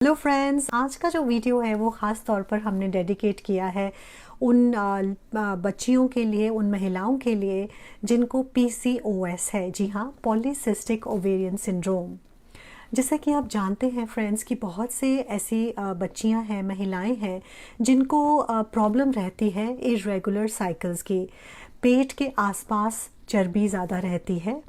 Hello friends, आज का जो वीडियो है वो ख़ास तौर पर हमने डेडिकेट किया है उन बच्चियों के लिए, उन महिलाओं के लिए जिनको पीसीओएस है। जी हाँ, पॉलीसिस्टिक ओवेरियन सिंड्रोम। जैसा कि आप जानते हैं फ्रेंड्स कि बहुत से ऐसी बच्चियां हैं, महिलाएं हैं जिनको प्रॉब्लम रहती है इर्रेगुलर साइकिल्स की। पेट के आसपास चर्बी ज़्यादा रहती है।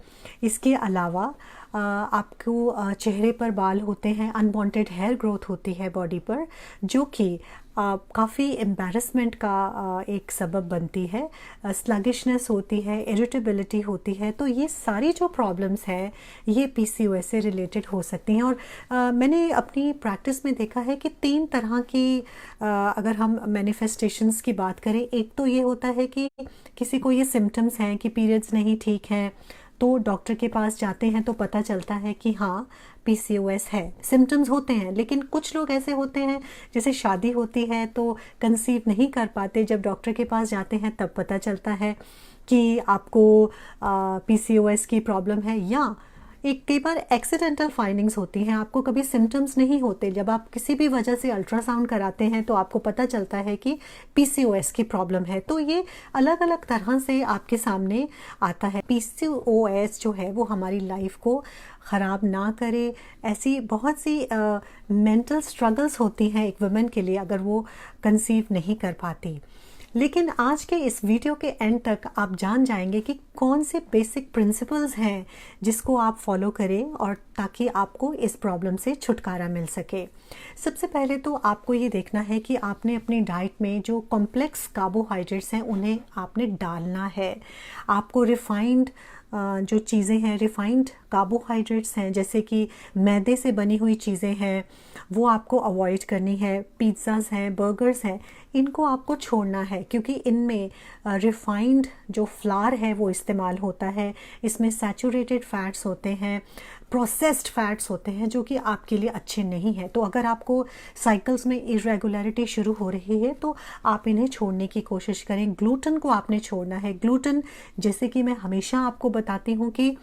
इसके अलावा आपको चेहरे पर बाल होते हैं, अनवांटेड हेयर ग्रोथ होती है बॉडी पर, जो कि काफ़ी एम्बैरसमेंट का एक सबब बनती है। स्लगिशनेस होती है, इरिटेबिलिटी होती है। तो ये सारी जो प्रॉब्लम्स हैं ये पीसीओएस से रिलेटेड हो सकती हैं। और मैंने अपनी प्रैक्टिस में देखा है कि 3 तरह की अगर हम मैनिफेस्टेशंस की बात करें, एक तो ये होता है कि किसी को ये सिम्टम्स हैं कि पीरियड्स नहीं ठीक हैं, तो डॉक्टर के पास जाते हैं तो पता चलता है कि हाँ पीसीओएस है। सिम्टम्स होते हैं, लेकिन कुछ लोग ऐसे होते हैं जैसे शादी होती है तो कंसीव नहीं कर पाते, जब डॉक्टर के पास जाते हैं तब पता चलता है कि आपको पीसीओएस की प्रॉब्लम है। या एक कई बार एक्सीडेंटल फाइंडिंग्स होती हैं, आपको कभी सिम्टम्स नहीं होते, जब आप किसी भी वजह से अल्ट्रासाउंड कराते हैं तो आपको पता चलता है कि पीसीओएस की प्रॉब्लम है। तो ये अलग अलग तरह से आपके सामने आता है। पीसीओएस जो है वो हमारी लाइफ को ख़राब ना करे, ऐसी बहुत सी मेंटल स्ट्रगल्स होती हैं एक वुमेन के लिए अगर वो कंसीव नहीं कर पाती। लेकिन आज के इस वीडियो के एंड तक आप जान जाएंगे कि कौन से बेसिक प्रिंसिपल्स हैं जिसको आप फॉलो करें और ताकि आपको इस प्रॉब्लम से छुटकारा मिल सके। सबसे पहले तो आपको ये देखना है कि आपने अपनी डाइट में जो कॉम्प्लेक्स कार्बोहाइड्रेट्स हैं उन्हें आपने डालना है। आपको रिफाइंड जो चीज़ें हैं, रिफाइंड कार्बोहाइड्रेट्स हैं, जैसे कि मैदे से बनी हुई चीज़ें हैं, वो आपको अवॉइड करनी है। पिज़्ज़ाज़ हैं, बर्गर्स हैं, इनको आपको छोड़ना है क्योंकि इनमें रिफाइंड जो फ्लावर है वो इस्तेमाल होता है। इसमें सैचुरेटेड फैट्स होते हैं, प्रोसेस्ड फैट्स होते हैं, जो कि आपके लिए अच्छे नहीं हैं। तो अगर आपको साइकिल्स में इरेगुलरिटी शुरू हो रही है तो आप इन्हें छोड़ने की कोशिश करें। ग्लूटेन को आपने छोड़ना है। ग्लूटेन, जैसे कि मैं हमेशा आपको बताती हूँ कि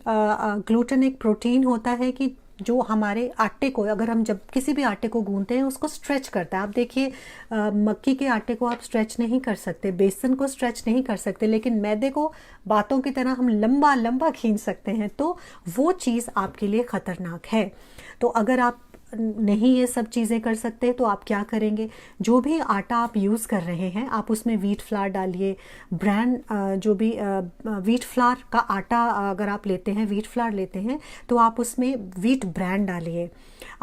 ग्लूटेन एक प्रोटीन होता है कि जो हमारे आटे को, अगर हम जब किसी भी आटे को गूंथते हैं उसको स्ट्रेच करता है। आप देखिए मक्की के आटे को आप स्ट्रेच नहीं कर सकते, बेसन को स्ट्रेच नहीं कर सकते, लेकिन मैदे को बातों की तरह हम लंबा लंबा खींच सकते हैं। तो वो चीज़ आपके लिए ख़तरनाक है। तो अगर आप नहीं ये सब चीज़ें कर सकते तो आप क्या करेंगे, जो भी आटा आप यूज़ कर रहे हैं आप उसमें व्हीट फ्लावर डालिए। ब्रांड जो भी व्हीट फ्लावर का आटा अगर आप लेते हैं, व्हीट फ्लावर लेते हैं, तो आप उसमें व्हीट ब्रांड डालिए।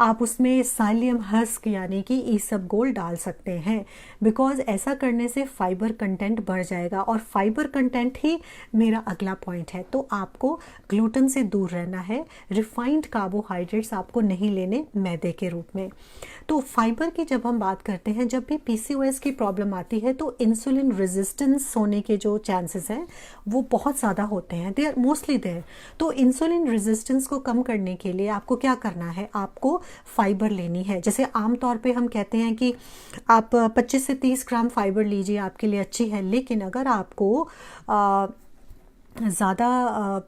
आप उसमें साइलियम हस्क यानी कि ईसबगोल डाल सकते हैं, बिकॉज ऐसा करने से फाइबर कंटेंट बढ़ जाएगा और फाइबर कंटेंट ही मेरा अगला पॉइंट है। तो आपको ग्लूटेन से दूर रहना है। रिफाइंड कार्बोहाइड्रेट्स आपको नहीं लेने मैदे के रूप में। तो फाइबर की जब हम बात करते हैं, जब भी पीसीओएस की प्रॉब्लम आती है तो इंसुलिन रेजिस्टेंस होने के जो चांसेस हैं वो बहुत ज़्यादा होते हैं, दे आर मोस्टली देयर। तो इंसुलिन रेजिस्टेंस को कम करने के लिए आपको क्या करना है, आपको फाइबर लेनी है। जैसे आमतौर पे हम कहते हैं कि आप 25 से 30 ग्राम फाइबर लीजिए, आपके लिए अच्छी है। लेकिन अगर आपको ज़्यादा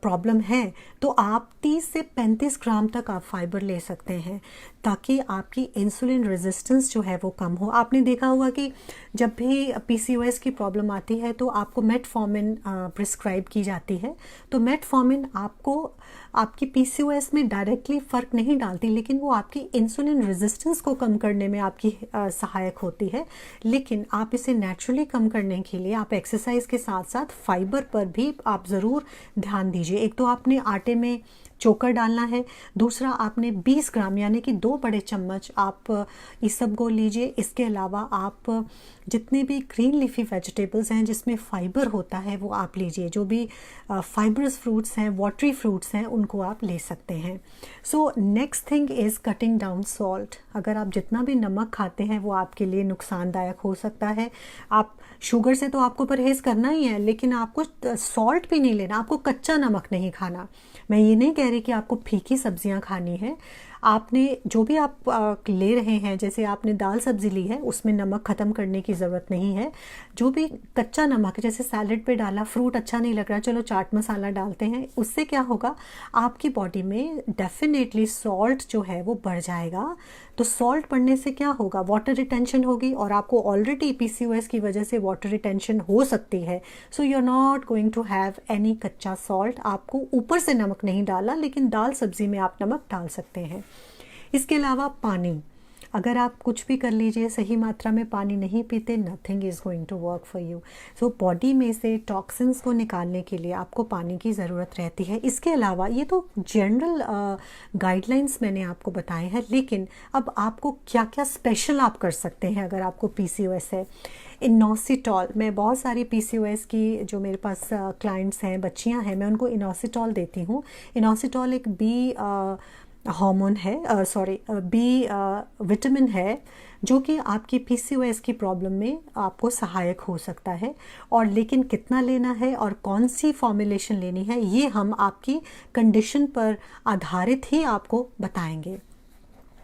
प्रॉब्लम है तो आप 30 से 35 ग्राम तक आप फाइबर ले सकते हैं, ताकि आपकी इंसुलिन रेजिस्टेंस जो है वो कम हो। आपने देखा होगा कि जब भी पीसीओएस की प्रॉब्लम आती है तो आपको मेटफॉर्मिन प्रिस्क्राइब की जाती है। तो मेटफॉर्मिन आपको आपकी पीसीओएस में डायरेक्टली फ़र्क नहीं डालती, लेकिन वो आपकी इंसुलिन रेजिस्टेंस को कम करने में आपकी सहायक होती है। लेकिन आप इसे नेचुरली कम करने के लिए आप एक्सरसाइज के साथ साथ फाइबर पर भी आप ज़रूर ध्यान दीजिए। एक तो आपने आटे में चोकर डालना है, दूसरा आपने 20 ग्राम यानी कि 2 बड़े चम्मच आप इसबगोल लीजिए। इसके अलावा आप जितने भी ग्रीन लीफी वेजिटेबल्स हैं जिसमें फाइबर होता है वो आप लीजिए। जो भी फाइबरस फ्रूट्स हैं, वाटरी फ्रूट्स हैं, उनको आप ले सकते हैं। So next thing is cutting down salt. अगर आप जितना भी नमक खाते हैं वो आपके लिए नुकसानदायक हो सकता है। आप शुगर से तो आपको परहेज़ करना ही है, लेकिन आपको सॉल्ट भी नहीं लेना, आपको कच्चा नमक नहीं खाना। मैं ये नहीं कह रही कि आपको फीकी सब्जियां खानी है। आपने जो भी आप ले रहे हैं, जैसे आपने दाल सब्ज़ी ली है उसमें नमक ख़त्म करने की ज़रूरत नहीं है। जो भी कच्चा नमक, जैसे सैलड पे डाला, फ्रूट अच्छा नहीं लग रहा, चलो चाट मसाला डालते हैं, उससे क्या होगा, आपकी बॉडी में डेफिनेटली सॉल्ट जो है वो बढ़ जाएगा। तो सॉल्ट पड़ने से क्या होगा, वाटर रिटेंशन होगी, और आपको ऑलरेडी पीसीओएस की वजह से वाटर रिटेंशन हो सकती है। So you are not going to have any कच्चा सॉल्ट। आपको ऊपर से नमक नहीं डाला, लेकिन दाल सब्जी में आप नमक डाल सकते हैं। इसके अलावा पानी, अगर आप कुछ भी कर लीजिए, सही मात्रा में पानी नहीं पीते, nothing is going to work for you. So body में से टॉक्सिन्स को निकालने के लिए आपको पानी की ज़रूरत रहती है। इसके अलावा ये तो जनरल गाइडलाइंस मैंने आपको बताए हैं, लेकिन अब आपको क्या क्या स्पेशल आप कर सकते हैं अगर आपको पीसीओएस है। इनोसिटॉल, मैं बहुत सारी पीसीओएस की जो मेरे पास क्लाइंट्स हैं, बच्चियां हैं, मैं उनको इनोसिटॉल देती हूँ। इनोसिटॉल एक बी हार्मोन है, बी विटामिन है, जो कि आपकी पीसीओएस की प्रॉब्लम में आपको सहायक हो सकता है। और लेकिन कितना लेना है और कौन सी फॉर्मुलेशन लेनी है, ये हम आपकी कंडीशन पर आधारित ही आपको बताएंगे।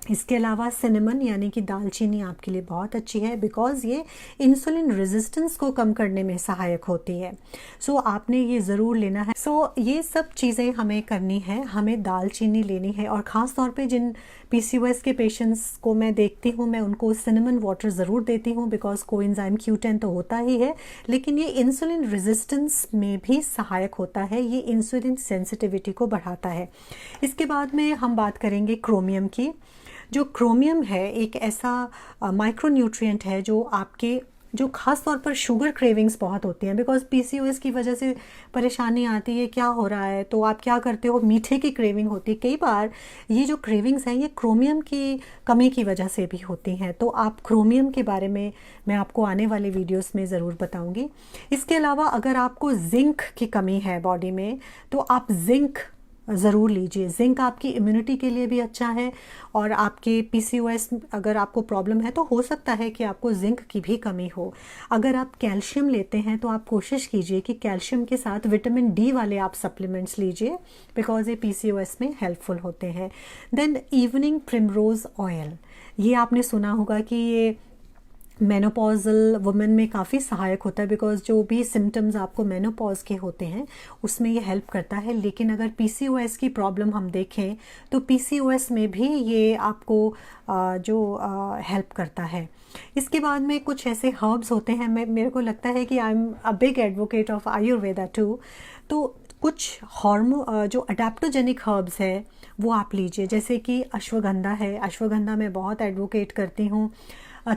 इसके अलावा सिनेमन यानी कि दालचीनी आपके लिए बहुत अच्छी है, बिकॉज़ ये इंसुलिन रेजिस्टेंस को कम करने में सहायक होती है। सो आपने ये ज़रूर लेना है। सो ये सब चीज़ें हमें करनी है, हमें दालचीनी लेनी है। और ख़ास तौर पे जिन पीसीओएस के पेशेंट्स को मैं देखती हूँ, मैं उनको सिनेमन वाटर ज़रूर देती हूँ, बिकॉज़ कोएंजाइम Q10 तो होता ही है, लेकिन ये इंसुलिन रेजिस्टेंस में भी सहायक होता है, ये इंसुलिन सेंसिटिविटी को बढ़ाता है। इसके बाद में हम बात करेंगे क्रोमियम की। जो क्रोमियम है एक ऐसा माइक्रोन्यूट्रिएंट है जो आपके जो ख़ास तौर पर शुगर क्रेविंग्स बहुत होती हैं, बिकॉज पीसीओएस की वजह से परेशानी आती है, क्या हो रहा है, तो आप क्या करते हो, मीठे की क्रेविंग होती है। कई बार ये जो क्रेविंग्स हैं ये क्रोमियम की कमी की वजह से भी होती हैं, तो आप क्रोमियम के बारे में मैं आपको आने वाले वीडियोस में ज़रूर बताऊंगी। इसके अलावा अगर आपको जिंक की कमी है बॉडी में, तो आप जिंक ज़रूर लीजिए। जिंक आपकी इम्यूनिटी के लिए भी अच्छा है, और आपके पीसीओएस अगर आपको प्रॉब्लम है तो हो सकता है कि आपको जिंक की भी कमी हो। अगर आप कैल्शियम लेते हैं तो आप कोशिश कीजिए कि कैल्शियम के साथ विटामिन डी वाले आप सप्लीमेंट्स लीजिए, बिकॉज ये पीसीओएस में हेल्पफुल होते हैं। देन इवनिंग प्रिमरोज़ ऑयल, ये आपने सुना होगा कि ये मेनोपॉजल वुमेन में काफ़ी सहायक होता है, बिकॉज जो भी सिम्टम्स आपको मेनोपॉज के होते हैं उसमें ये हेल्प करता है। लेकिन अगर पीसीओएस की प्रॉब्लम हम देखें तो पीसीओएस में भी ये आपको हेल्प करता है। इसके बाद में कुछ ऐसे हर्ब्स होते हैं, मेरे को लगता है कि I am a big advocate of Ayurveda too, तो कुछ जो अडेप्टोजेनिक हर्ब्स है वो आप लीजिए, जैसे कि अश्वगंधा है। अश्वगंधा मैं बहुत एडवोकेट करती हूँ।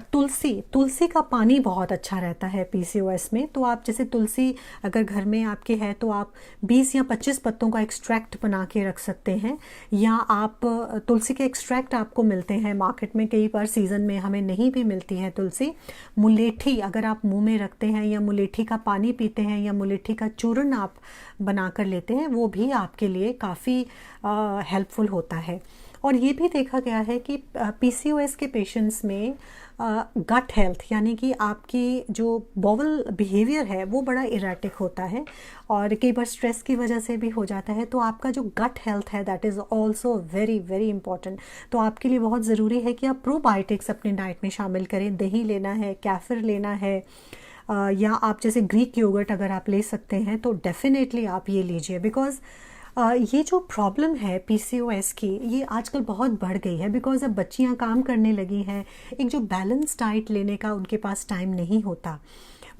तुलसी का पानी बहुत अच्छा रहता है पीसीओएस में, तो आप जैसे तुलसी अगर घर में आपके है तो आप 20 या 25 पत्तों का एक्सट्रैक्ट बना के रख सकते हैं, या आप तुलसी के एक्सट्रैक्ट आपको मिलते हैं मार्केट में, कई बार सीज़न में हमें नहीं भी मिलती है तुलसी। मुलेठी अगर आप मुंह में रखते हैं, या मुलेठी का पानी पीते हैं, या मुलेठी का चूर्ण आप बना कर लेते हैं, वो भी आपके लिए काफ़ी हेल्पफुल होता है। और ये भी देखा गया है कि पीसीओएस के पेशेंट्स में गट हेल्थ यानी कि आपकी जो बॉवल बिहेवियर है वो बड़ा इरेटिक होता है, और कई बार स्ट्रेस की वजह से भी हो जाता है। तो आपका जो गट हेल्थ है that is also very very important. तो आपके लिए बहुत ज़रूरी है कि आप प्रोबायोटिक्स अपने डाइट में शामिल करें। दही लेना है, कैफिर लेना है, या आप जैसे ग्रीक योगर्ट अगर आप ले सकते हैं तो डेफिनेटली आप ये लीजिए, बिकॉज़ ये जो प्रॉब्लम है पीसीओएस की ये आजकल बहुत बढ़ गई है, बिकॉज़ अब बच्चियां काम करने लगी हैं, एक जो बैलेंस डाइट लेने का उनके पास टाइम नहीं होता।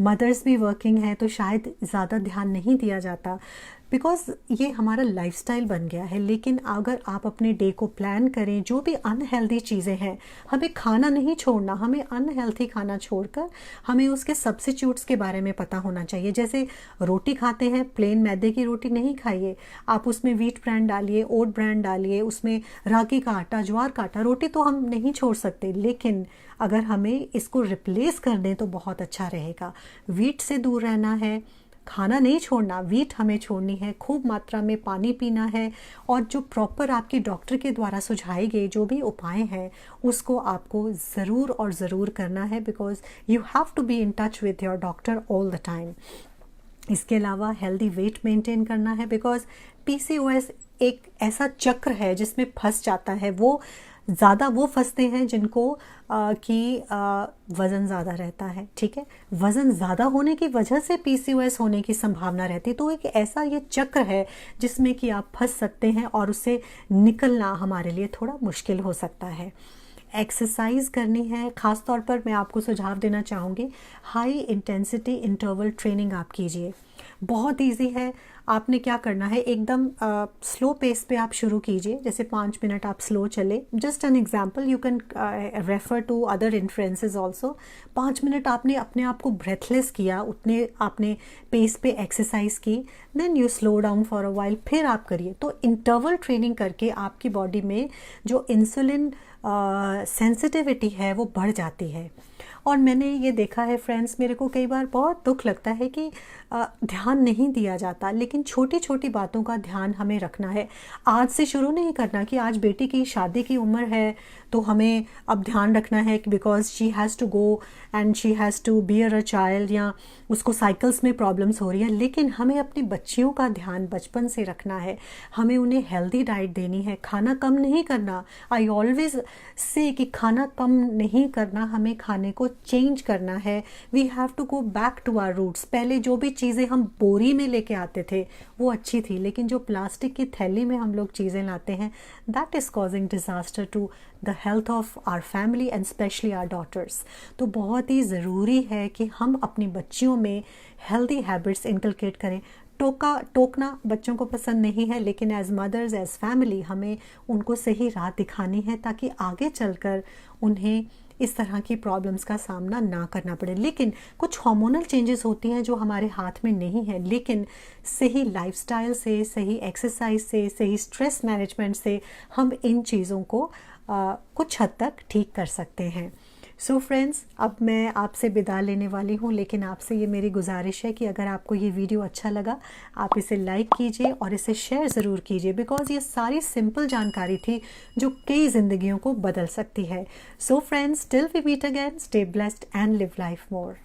मदर्स भी वर्किंग है तो शायद ज़्यादा ध्यान नहीं दिया जाता, बिकॉज़ ये हमारा लाइफस्टाइल बन गया है। लेकिन अगर आप अपने डे को प्लान करें, जो भी अनहेल्दी चीज़ें हैं हमें खाना नहीं छोड़ना, हमें अनहेल्दी खाना छोड़कर हमें उसके सब्स्टिट्यूट्स के बारे में पता होना चाहिए। जैसे रोटी खाते हैं, प्लेन मैदे की रोटी नहीं खाइए, आप उसमें व्हीट ब्रांड डालिए, ओट ब्रांड डालिए, उसमें रागी का आटा, ज्वार का आटा। रोटी तो हम नहीं छोड़ सकते, लेकिन अगर हमें इसको रिप्लेस कर दें तो बहुत अच्छा रहेगा। व्हीट से दूर रहना है, खाना नहीं छोड़ना, व्हीट हमें छोड़नी है, खूब मात्रा में पानी पीना है, और जो प्रॉपर आपके डॉक्टर के द्वारा सुझाए गए जो भी उपाय हैं उसको आपको ज़रूर और ज़रूर करना है, because you have to be in touch with your doctor all the time. इसके अलावा हेल्दी वेट मेंटेन करना है, बिकॉज पीसीओएस एक ऐसा चक्र है जिसमें फंस जाता है, वो फंसते हैं जिनको वज़न ज़्यादा रहता है। ठीक है, वज़न ज़्यादा होने की वजह से पीसीओएस होने की संभावना रहती है। तो एक ऐसा ये चक्र है जिसमें कि आप फंस सकते हैं और उससे निकलना हमारे लिए थोड़ा मुश्किल हो सकता है। एक्सरसाइज करनी है, ख़ास तौर पर मैं आपको सुझाव देना चाहूँगी, हाई इंटेंसिटी इंटरवल ट्रेनिंग आप कीजिए। बहुत इजी है। आपने क्या करना है, एकदम स्लो पेस पे आप शुरू कीजिए, जैसे 5 मिनट आप स्लो चले। Just an example, you can refer to other influences also. 5 minute आपने अपने आप को ब्रेथलेस किया, उतने आपने पेस पे एक्सरसाइज की, then you slow down for a while, फिर आप करिए। तो इंटरवल ट्रेनिंग करके आपकी बॉडी में जो इंसुलिन सेंसिटिविटी है वो बढ़ जाती है। और मैंने ये देखा है फ्रेंड्स, मेरे को कई बार बहुत दुख लगता है कि ध्यान नहीं दिया जाता, लेकिन छोटी छोटी बातों का ध्यान हमें रखना है। आज से शुरू नहीं करना कि आज बेटी की शादी की उम्र है तो हमें अब ध्यान रखना है कि because she has to go and she has to bear a child, या उसको साइकिल्स में प्रॉब्लम्स हो रही है। लेकिन हमें अपनी बच्चियों का ध्यान बचपन से रखना है, हमें उन्हें हेल्दी डाइट देनी है, खाना कम नहीं करना। आई ऑलवेज से कि खाना कम नहीं करना, हमें खाने को चेंज करना है। We have to go back to our roots. पहले जो भी चीज़ें हम बोरी में लेके आते थे वो अच्छी थी, लेकिन जो प्लास्टिक की थैली में हम लोग चीज़ें लाते हैं, that is causing disaster to the health of our family and specially our daughters. तो बहुत ही ज़रूरी है कि हम अपनी बच्चियों में हेल्दी हैबिट्स इनकलकेट करें। टोकना बच्चों को पसंद नहीं है, लेकिन एज मदर्स, एज फैमिली, हमें उनको सही राह दिखानी है ताकि आगे चलकर उन्हें इस तरह की प्रॉब्लम्स का सामना ना करना पड़े। लेकिन कुछ हार्मोनल चेंजेस होती हैं जो हमारे हाथ में नहीं है, लेकिन सही लाइफस्टाइल से, सही एक्सरसाइज से, सही स्ट्रेस मैनेजमेंट से हम इन चीज़ों को कुछ हद तक ठीक कर सकते हैं। सो फ्रेंड्स, अब मैं आपसे विदा लेने वाली हूँ, लेकिन आपसे ये मेरी गुजारिश है कि अगर आपको ये वीडियो अच्छा लगा, आप इसे लाइक कीजिए और इसे शेयर ज़रूर कीजिए, बिकॉज़ ये सारी सिंपल जानकारी थी जो कई ज़िंदगियों को बदल सकती है। So friends, till we meet again, stay blessed and live life more.